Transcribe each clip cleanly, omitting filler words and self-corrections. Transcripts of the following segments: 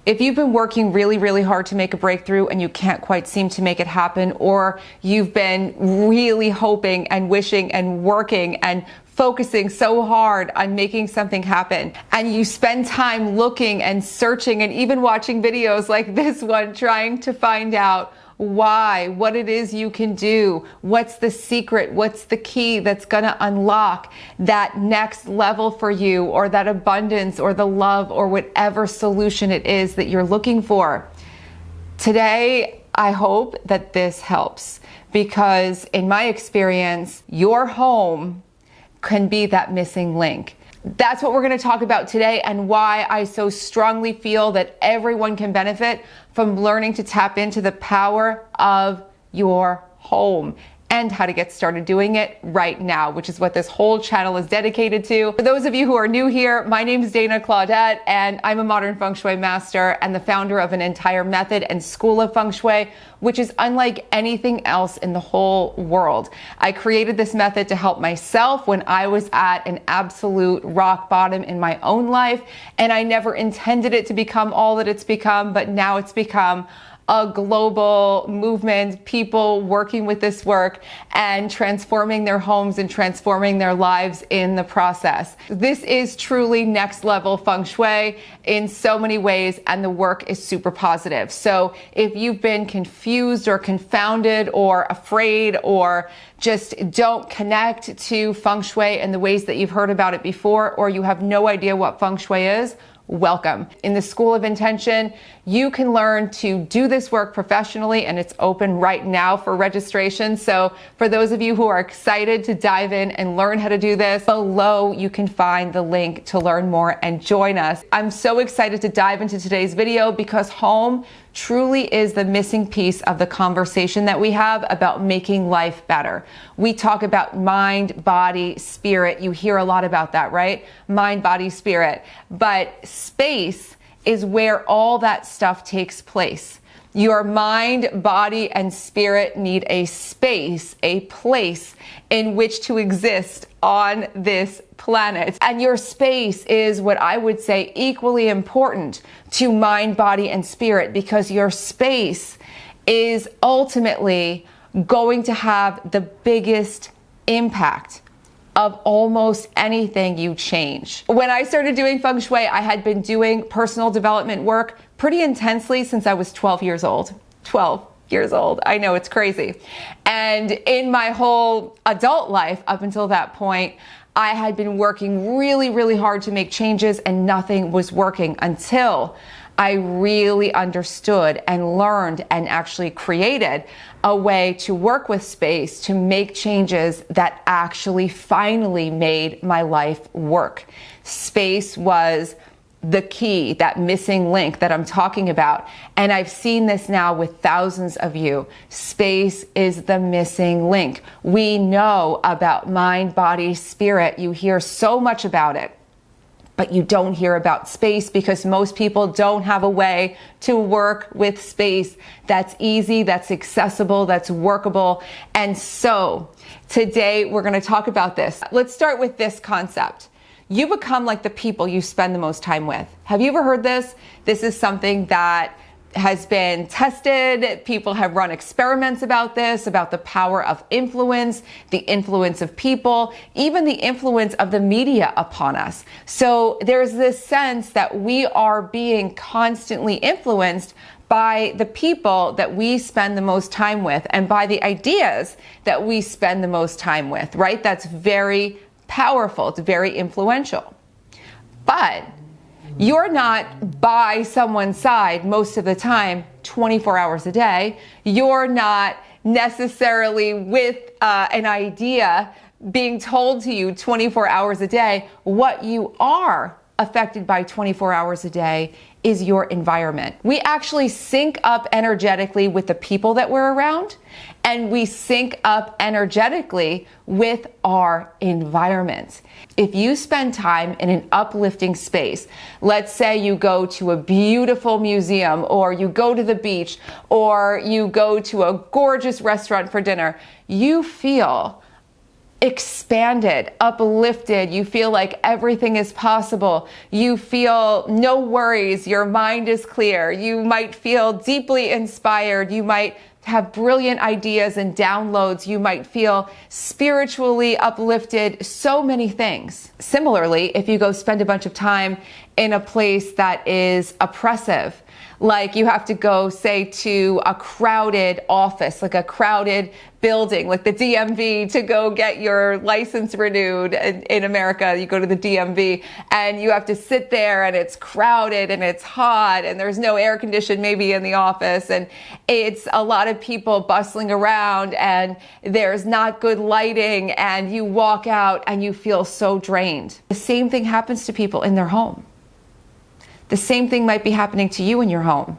If you've been working really, really hard to make a breakthrough and you can't quite seem to make it happen, or you've been really hoping and wishing and working and focusing so hard on making something happen, and you spend time looking and searching and even watching videos like this one, trying to find out why, what it is you can do, what's the secret, what's the key that's going to unlock that next level for you, or that abundance or the love or whatever solution it is that you're looking for. Today, I hope that this helps, because in my experience, your home can be that missing link. That's what we're going to talk about today, and why I so strongly feel that everyone can benefit from learning to tap into the power of your home, and how to get started doing it right now, which is what this whole channel is dedicated to. For those of you who are new here, my name is Claudat, and I'm a modern Feng Shui master and the founder of an entire method and school of Feng Shui, which is unlike anything else in the whole world. I created this method to help myself when I was at an absolute rock bottom in my own life, and I never intended it to become all that it's become, but now it's become a global movement, people working with this work and transforming their homes and transforming their lives in the process. This is truly next level Feng Shui in so many ways, and the work is super positive. So if you've been confused or confounded or afraid, or just don't connect to Feng Shui in the ways that you've heard about it before, or you have no idea what Feng Shui is, welcome. In the School of Intention, you can learn to do this work professionally, and it's open right now for registration. So for those of you who are excited to dive in and learn how to do this, below you can find the link to learn more and join us. I'm so excited to dive into today's video, because home truly is the missing piece of the conversation that we have about making life better. We talk about mind, body, spirit. You hear a lot about that, right? Mind, body, spirit. But space is where all that stuff takes place. Your mind, body, and spirit need a space, a place in which to exist on this planet. And your space is what I would say equally important to mind, body, and spirit, because your space is ultimately going to have the biggest impact of almost anything you change. When I started doing Feng Shui, I had been doing personal development work pretty intensely since I was 12 years old. 12 years old. I know, it's crazy. And in my whole adult life up until that point, I had been working really, really hard to make changes, and nothing was working until I really understood and learned and actually created a way to work with space to make changes that actually finally made my life work. Space was the key, that missing link that I'm talking about. And I've seen this now with thousands of you. Space is the missing link. We know about mind, body, spirit. You hear so much about it, but you don't hear about space, because most people don't have a way to work with space that's easy, that's accessible, that's workable. And so today we're going to talk about this. Let's start with this concept. You become like the people you spend the most time with. Have you ever heard this? This is something that has been tested. People have run experiments about this, about the power of influence, the influence of people, even the influence of the media upon us. So there's this sense that we are being constantly influenced by the people that we spend the most time with, and by the ideas that we spend the most time with, right? That's very powerful. It's very influential. But you're not by someone's side most of the time, 24 hours a day. You're not necessarily with an idea being told to you 24 hours a day. What you are affected by 24 hours a day is your environment. We actually sync up energetically with the people that we're around, and we sync up energetically with our environment. If you spend time in an uplifting space, let's say you go to a beautiful museum, or you go to the beach, or you go to a gorgeous restaurant for dinner, you feel expanded, uplifted. You feel like everything is possible. You feel no worries. Your mind is clear. You might feel deeply inspired. You might have brilliant ideas and downloads. You might feel spiritually uplifted. So many things. Similarly, if you go spend a bunch of time in a place that is oppressive, like you have to go, say, to a crowded office, like a crowded building, like the DMV, to go get your license renewed in America. You go to the DMV and you have to sit there and it's crowded and it's hot and there's no air condition maybe in the office and it's a lot of people bustling around and there's not good lighting and you walk out and you feel so drained. The same thing happens to people in their home. The same thing might be happening to you in your home.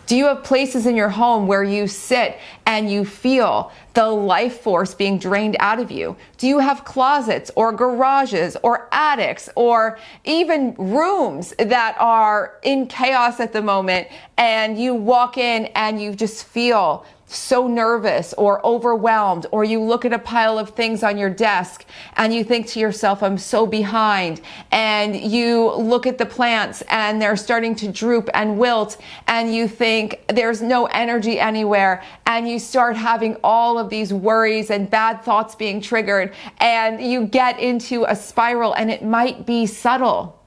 Do you have places in your home where you sit and you feel the life force being drained out of you? Do you have closets or garages or attics or even rooms that are in chaos at the moment and you walk in and you just feel so nervous or overwhelmed, or you look at a pile of things on your desk and you think to yourself, I'm so behind, and you look at the plants and they're starting to droop and wilt and you think there's no energy anywhere, and you start having all of these worries and bad thoughts being triggered and you get into a spiral, and it might be subtle.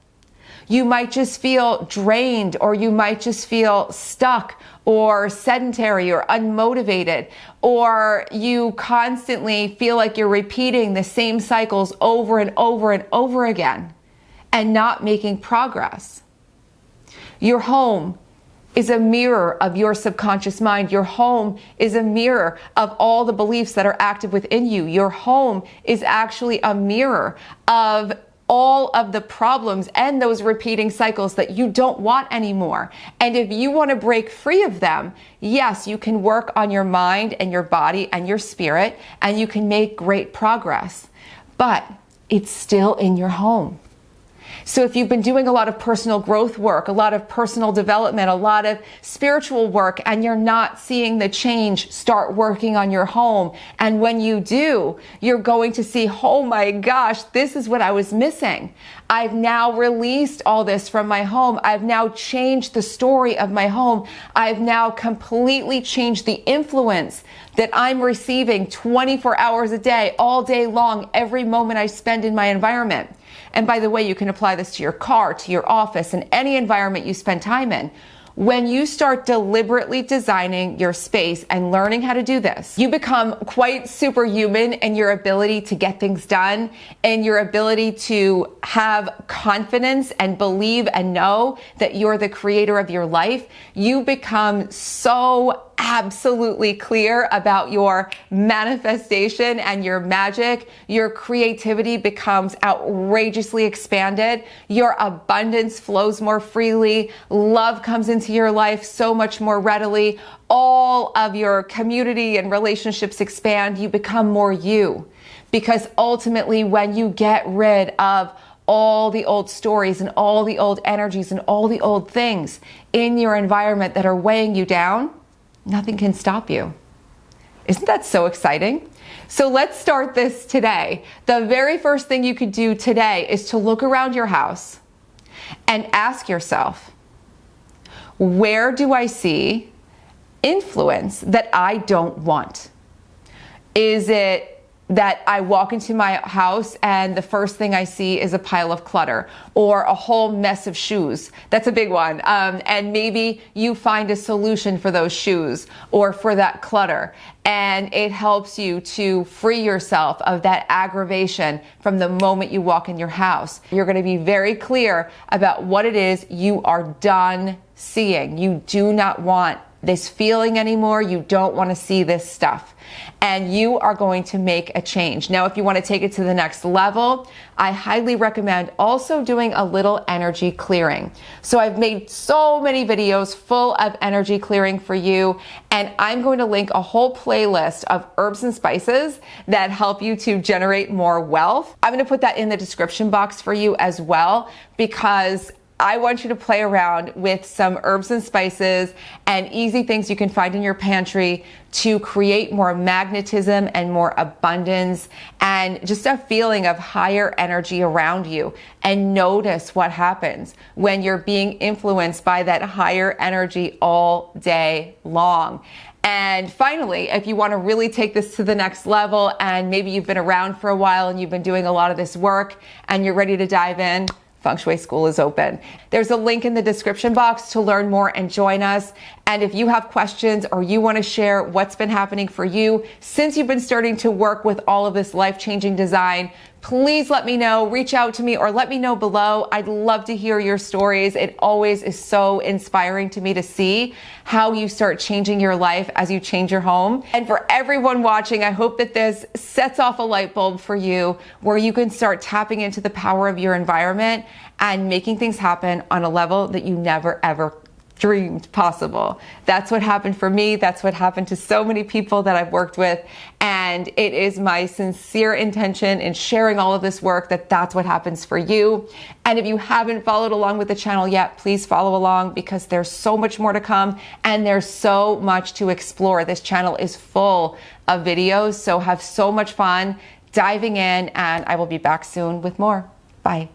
You might just feel drained, or you might just feel stuck or sedentary or unmotivated, or you constantly feel like you're repeating the same cycles over and over and over again and not making progress. Your home is a mirror of your subconscious mind. Your home is a mirror of all the beliefs that are active within you. Your home is actually a mirror of all of the problems and those repeating cycles that you don't want anymore. And if you want to break free of them, yes, you can work on your mind and your body and your spirit, and you can make great progress, but it's still in your home. So if you've been doing a lot of personal growth work, a lot of personal development, a lot of spiritual work, and you're not seeing the change, start working on your home. And when you do, you're going to see, oh my gosh, this is what I was missing. I've now released all this from my home. I've now changed the story of my home. I've now completely changed the influence that I'm receiving 24 hours a day, all day long, every moment I spend in my environment. And by the way, you can apply this to your car, to your office, and any environment you spend time in. When you start deliberately designing your space and learning how to do this, you become quite superhuman in your ability to get things done, and your ability to have confidence and believe and know that you're the creator of your life. You become so absolutely clear about your manifestation and your magic. Your creativity becomes outrageously expanded. Your abundance flows more freely. Love comes into your life so much more readily. All of your community and relationships expand. You become more you. Because ultimately, when you get rid of all the old stories and all the old energies and all the old things in your environment that are weighing you down, nothing can stop you. Isn't that so exciting? So let's start this today. The very first thing you could do today is to look around your house and ask yourself, where do I see influence that I don't want? Is it that I walk into my house and the first thing I see is a pile of clutter or a whole mess of shoes? That's a big one. And maybe you find a solution for those shoes or for that clutter, and it helps you to free yourself of that aggravation from the moment you walk in your house. You're going to be very clear about what it is you are done seeing. You do not want this feeling anymore. You don't want to see this stuff. And you are going to make a change. Now, if you want to take it to the next level, I highly recommend also doing a little energy clearing. So I've made so many videos full of energy clearing for you, and I'm going to link a whole playlist of herbs and spices that help you to generate more wealth. I'm going to put that in the description box for you as well, because I want you to play around with some herbs and spices and easy things you can find in your pantry to create more magnetism and more abundance and just a feeling of higher energy around you. And notice what happens when you're being influenced by that higher energy all day long. And finally, if you want to really take this to the next level, and maybe you've been around for a while and you've been doing a lot of this work and you're ready to dive in, Feng Shui School is open. There's a link in the description box to learn more and join us. And if you have questions or you want to share what's been happening for you since you've been starting to work with all of this life-changing design, please let me know, reach out to me, or let me know below. I'd love to hear your stories. It always is so inspiring to me to see how you start changing your life as you change your home. And for everyone watching, I hope that this sets off a light bulb for you where you can start tapping into the power of your environment and making things happen on a level that you never ever dreamed possible. That's what happened for me. That's what happened to so many people that I've worked with. And it is my sincere intention in sharing all of this work that that's what happens for you. And if you haven't followed along with the channel yet, please follow along because there's so much more to come and there's so much to explore. This channel is full of videos, so have so much fun diving in, and I will be back soon with more. Bye.